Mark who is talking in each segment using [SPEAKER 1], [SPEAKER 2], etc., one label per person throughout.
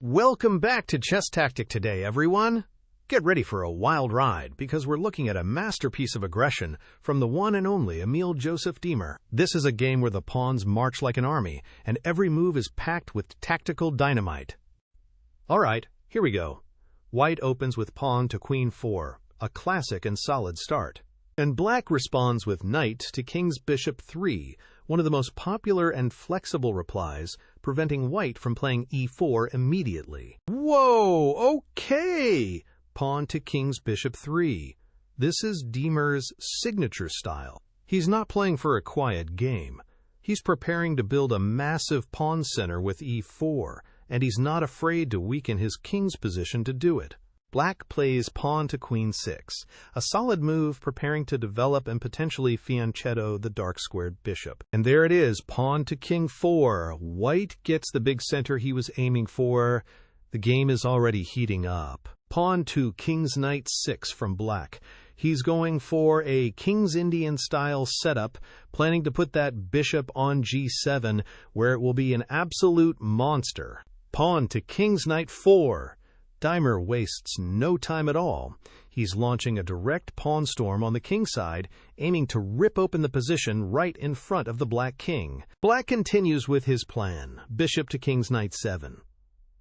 [SPEAKER 1] Welcome back to Chess Tactic today, everyone. Get ready for a wild ride because we're looking at a masterpiece of aggression from the one and only Emil Diemer. This is a game where the pawns march like an army and every move is packed with tactical dynamite. All right, here we go. White opens with pawn to queen 4, a classic and solid start. And black responds with knight to king's bishop 3, one of the most popular and flexible replies, preventing white from playing e4 immediately. Whoa, okay! Pawn to king's bishop 3. This is Diemer's signature style. He's not playing for a quiet game. He's preparing to build a massive pawn center with e4, and he's not afraid to weaken his king's position to do it. Black plays pawn to queen 6, a solid move preparing to develop and potentially fianchetto the dark-squared bishop. And there it is, pawn to king 4. White gets the big center he was aiming for. The game is already heating up. Pawn to king's knight 6 from black. He's going for a King's Indian-style setup, planning to put that bishop on g7, where it will be an absolute monster. Pawn to king's knight 4. Diemer wastes no time at all. He's launching a direct pawn storm on the king side, aiming to rip open the position right in front of the black king. Black continues with his plan, bishop to king's knight 7.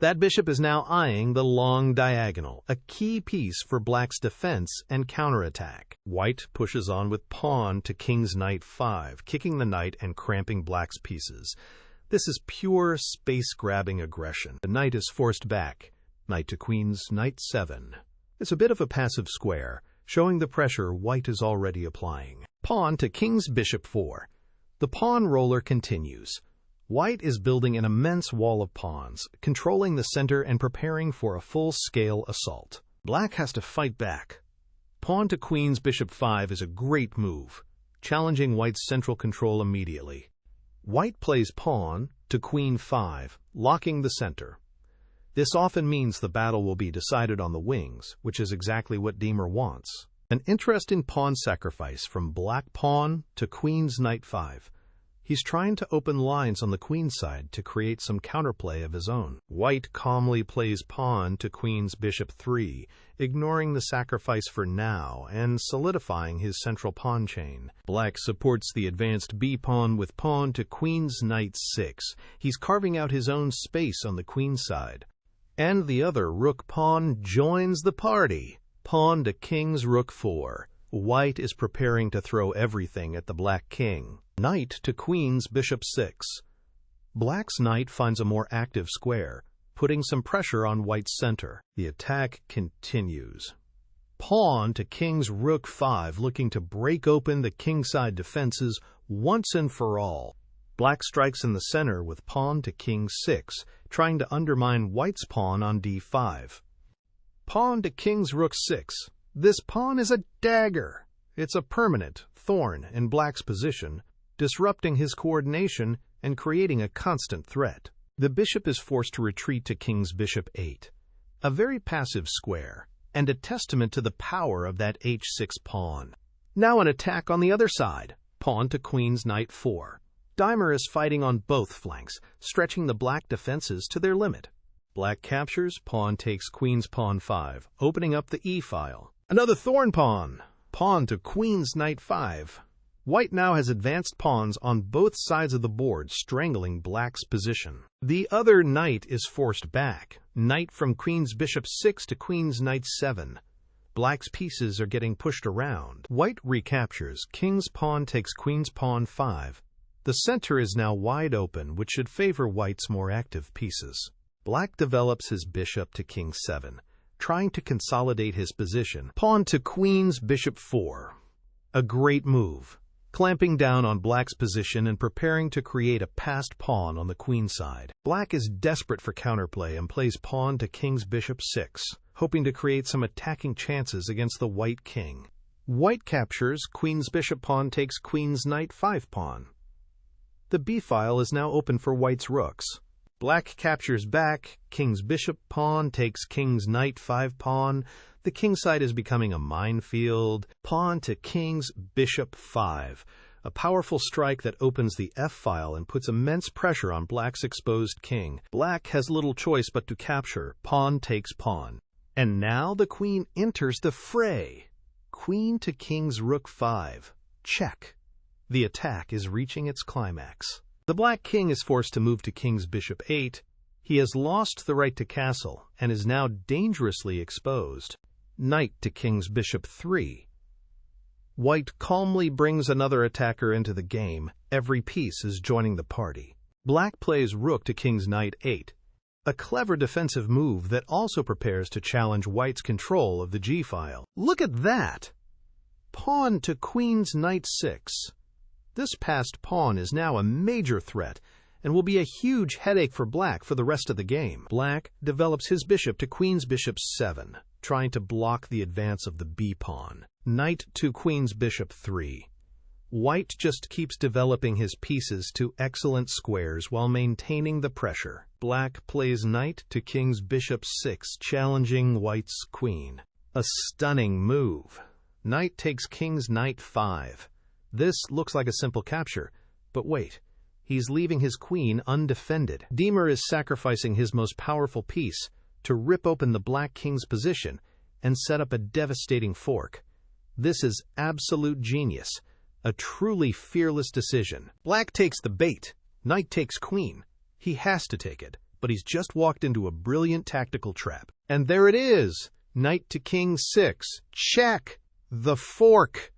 [SPEAKER 1] That bishop is now eyeing the long diagonal, a key piece for black's defense and counterattack. White pushes on with pawn to king's knight 5, kicking the knight and cramping black's pieces. This is pure space-grabbing aggression. The knight is forced back. Knight to queen's knight 7. It's a bit of a passive square, showing the pressure white is already applying. Pawn to king's bishop 4. The pawn roller continues. White is building an immense wall of pawns, controlling the center and preparing for a full-scale assault. Black has to fight back. Pawn to queen's bishop 5 is a great move, challenging white's central control immediately. White plays pawn to queen 5, locking the center. This often means the battle will be decided on the wings, which is exactly what Diemer wants. An interesting pawn sacrifice from black pawn to queen's knight 5. He's trying to open lines on the queen side to create some counterplay of his own. White calmly plays pawn to queen's bishop 3, ignoring the sacrifice for now and solidifying his central pawn chain. Black supports the advanced b-pawn with pawn to queen's knight 6. He's carving out his own space on the queen side. And the other rook pawn joins the party. Pawn to king's rook 4. White is preparing to throw everything at the black king. Knight to queen's bishop 6. Black's knight finds a more active square, putting some pressure on white's center. The attack continues. Pawn to king's rook 5, looking to break open the kingside defenses once and for all. Black strikes in the center with pawn to king 6, trying to undermine white's pawn on d5. Pawn to king's rook 6. This pawn is a dagger. It's a permanent thorn in black's position, disrupting his coordination and creating a constant threat. The bishop is forced to retreat to king's bishop 8, a very passive square, and a testament to the power of that h6 pawn. Now an attack on the other side, pawn to queen's knight 4. Diemer is fighting on both flanks, stretching the black defenses to their limit. Black captures, pawn takes queen's pawn 5, opening up the e-file. Another thorn pawn, pawn to queen's knight 5. White now has advanced pawns on both sides of the board, strangling black's position. The other knight is forced back, knight from queen's bishop 6 to queen's knight 7. Black's pieces are getting pushed around. White recaptures, king's pawn takes queen's pawn 5. The center is now wide open, which should favor white's more active pieces. Black develops his bishop to king 7, trying to consolidate his position. Pawn to queen's bishop 4. A great move, clamping down on black's position and preparing to create a passed pawn on the queen side. Black is desperate for counterplay and plays pawn to king's bishop 6, hoping to create some attacking chances against the white king. White captures, queen's bishop pawn takes queen's knight 5 pawn. The b-file is now open for white's rooks. Black captures back, king's bishop pawn takes king's knight 5 pawn. The king side is becoming a minefield. Pawn to king's bishop 5. a powerful strike that opens the f-file and puts immense pressure on black's exposed king. Black has little choice but to capture. Pawn takes pawn. And now the queen enters the fray. Queen to king's rook 5. Check. The attack is reaching its climax. The black king is forced to move to king's bishop 8. He has lost the right to castle and is now dangerously exposed. Knight to king's bishop 3. White calmly brings another attacker into the game. Every piece is joining the party. Black plays rook to king's knight 8. A clever defensive move that also prepares to challenge white's control of the g-file. Look at that! Pawn to queen's knight 6. This passed pawn is now a major threat and will be a huge headache for black for the rest of the game. Black develops his bishop to queen's bishop 7, trying to block the advance of the b-pawn. Knight to queen's bishop 3. White just keeps developing his pieces to excellent squares while maintaining the pressure. Black plays knight to king's bishop 6, challenging white's queen. A stunning move. Knight takes king's knight 5. This looks like a simple capture, but wait, he's leaving his queen undefended. Diemer is sacrificing his most powerful piece to rip open the black king's position and set up a devastating fork. This is absolute genius. A truly fearless decision. Black takes the bait. Knight takes queen. He has to take it, but he's just walked into a brilliant tactical trap. And there it is! Knight to king 6. Check! The fork!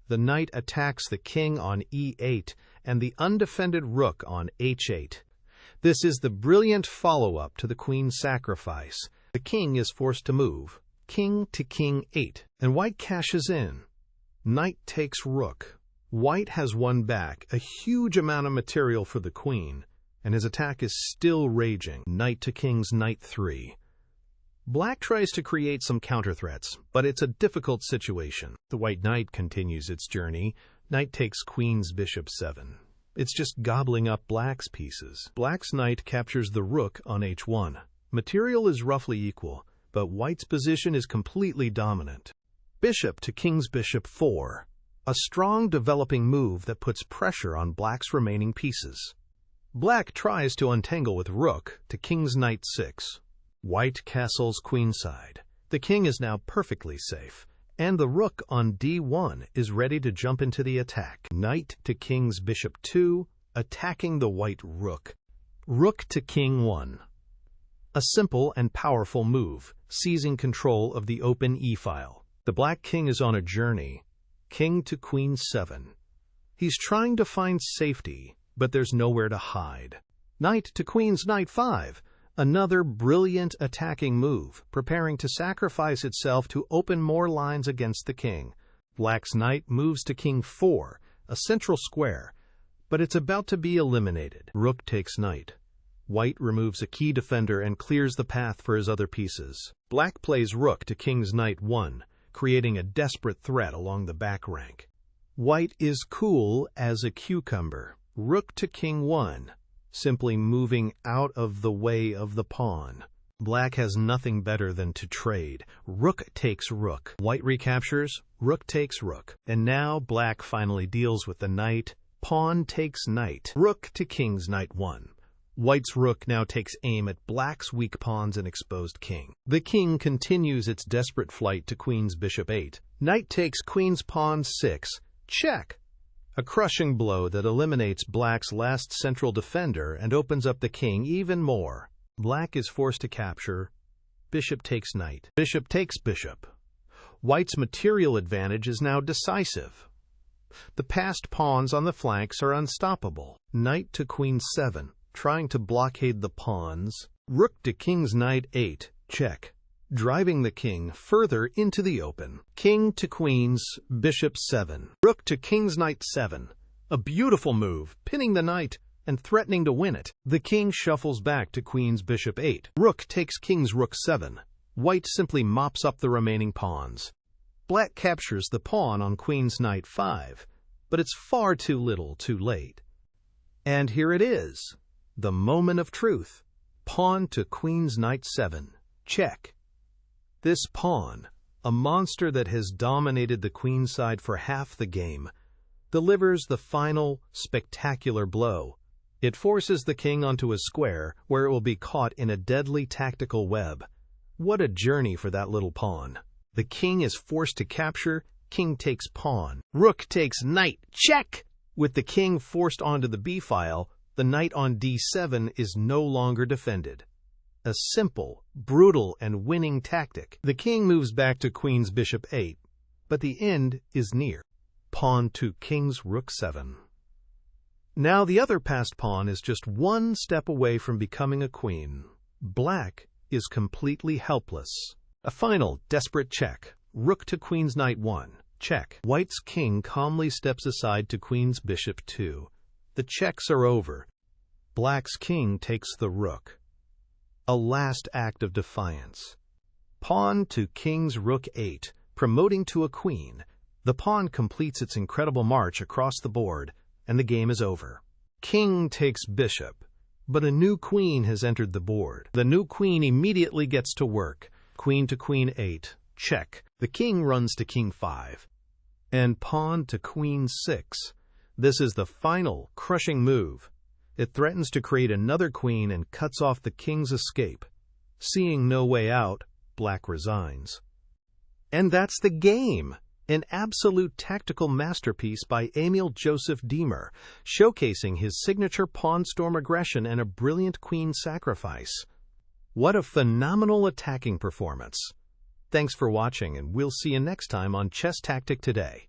[SPEAKER 1] The knight attacks the king on e8 and the undefended rook on h8. This is the brilliant follow-up to the queen's sacrifice. The king is forced to move. King to king 8, and white cashes in. Knight takes rook. White has won back a huge amount of material for the queen, and his attack is still raging. Knight to king's knight 3. Black tries to create some counter threats, but it's a difficult situation. The white knight continues its journey. Knight takes queen's bishop 7. It's just gobbling up black's pieces. Black's knight captures the rook on h1. Material is roughly equal, but white's position is completely dominant. Bishop to king's bishop 4. A strong developing move that puts pressure on black's remaining pieces. Black tries to untangle with rook to king's knight 6. White castles queenside. The king is now perfectly safe, and the rook on d1 is ready to jump into the attack. Knight to king's bishop 2, attacking the white rook. Rook to king 1. A simple and powerful move, seizing control of the open e-file. The black king is on a journey. King to queen 7. He's trying to find safety, but there's nowhere to hide. Knight to queen's knight 5. Another brilliant attacking move, preparing to sacrifice itself to open more lines against the king. Black's knight moves to king 4, a central square, but it's about to be eliminated. Rook takes knight. White removes a key defender and clears the path for his other pieces. Black plays rook to king's knight 1, creating a desperate threat along the back rank. White is cool as a cucumber. Rook to king 1, simply moving out of the way of the pawn. Black has nothing better than to trade. Rook takes rook. White recaptures. Rook takes rook. And now black finally deals with the knight. Pawn takes knight. Rook to king's knight 1. White's rook now takes aim at black's weak pawns and exposed king. The king continues its desperate flight to queen's bishop 8. Knight takes queen's pawn 6. Check! A crushing blow that eliminates black's last central defender and opens up the king even more. Black is forced to capture. Bishop takes knight. Bishop takes bishop. White's material advantage is now decisive. The passed pawns on the flanks are unstoppable. Knight to queen 7. Trying to blockade the pawns. Rook to king's knight 8. Check. Driving the king further into the open. King to queen's bishop 7. Rook to king's knight 7. A beautiful move, pinning the knight and threatening to win it. The king shuffles back to queen's bishop 8. Rook takes king's rook 7. White simply mops up the remaining pawns. Black captures the pawn on queen's knight 5, but it's far too little too late. And here it is. The moment of truth. Pawn to queen's knight 7. Check. This pawn, a monster that has dominated the queen side for half the game. delivers the final, spectacular blow. It forces the king onto a square where it will be caught in a deadly tactical web. What a journey for that little pawn. The king is forced to capture, king takes pawn. Rook takes knight, check! With the king forced onto the b-file, the knight on d7 is no longer defended. A simple, brutal, and winning tactic. The king moves back to queen's bishop 8, but the end is near. Pawn to king's rook 7. Now the other passed pawn is just one step away from becoming a queen. Black is completely helpless. A final, desperate check. Rook to queen's knight 1. Check. White's king calmly steps aside to queen's bishop 2. The checks are over. Black's king takes the rook. A last act of defiance. Pawn to king's rook 8, promoting to a queen. The pawn completes its incredible march across the board, and the game is over. King takes bishop, but a new queen has entered the board. The new queen immediately gets to work. Queen to queen 8, check. The king runs to king 5, and pawn to queen 6. This is the final, crushing move. It threatens to create another queen and cuts off the king's escape. Seeing no way out, Black resigns. And that's the game! An absolute tactical masterpiece by Emil Diemer, showcasing his signature pawn storm aggression and a brilliant queen sacrifice. What a phenomenal attacking performance! Thanks for watching, and we'll see you next time on Chess Tactic Today.